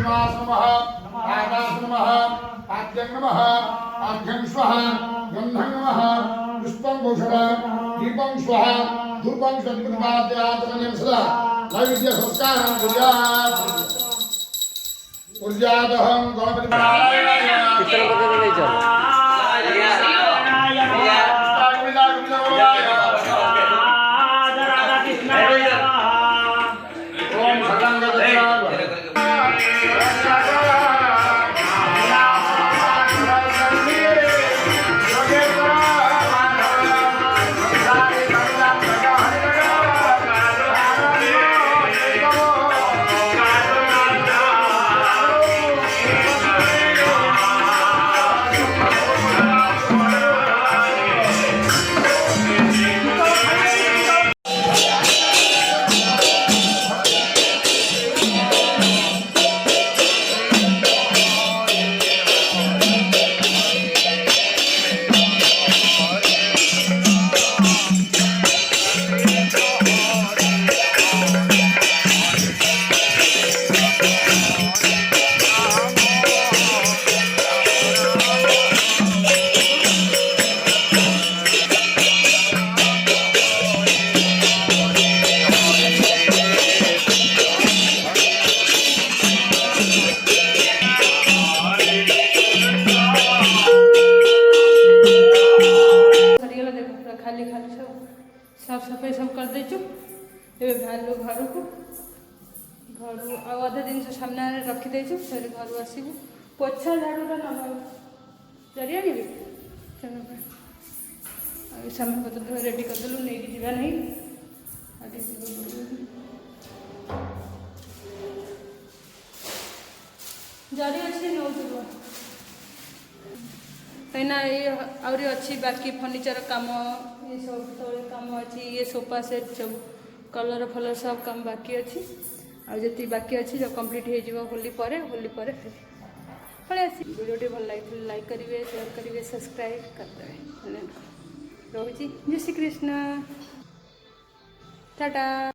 श्रीनिवास नमः आकाश नमः आद्यं नमः आभ्यं स्वः गन्धं नमः पुष्पं भूषण दीपं स्वः धूपं सद्गुणवाद्याचरणं सदा नैवेद्य संस्कारं कुर्यात् ऊर्जादहं गणपति कितना बजे ले जाओ साफ सफाई सब कर देचु ए भालु घर को घर आधा दिन सामने रखी देचु फिर घर आसबू पोछा झाड़ूटा न जरिया भी सामान पत्र रेडी करदेलु नहीं जावा नहीं जरी अच्छी नौ कहीं ये आहरी अच्छी बाकी फर्निचर काम ये सब तले काम अच्छी ये सोफा सेट सब कलर फलर सब काम बाकी अच्छी आती बाकी अच्छी जो कंप्लीट हो होली परे पड़े आसी वीडियो भल लगे लाइक करेंगे शेयर करेंगे सब्सक्राइब करदे रोची जय श्री कृष्ण टाटा।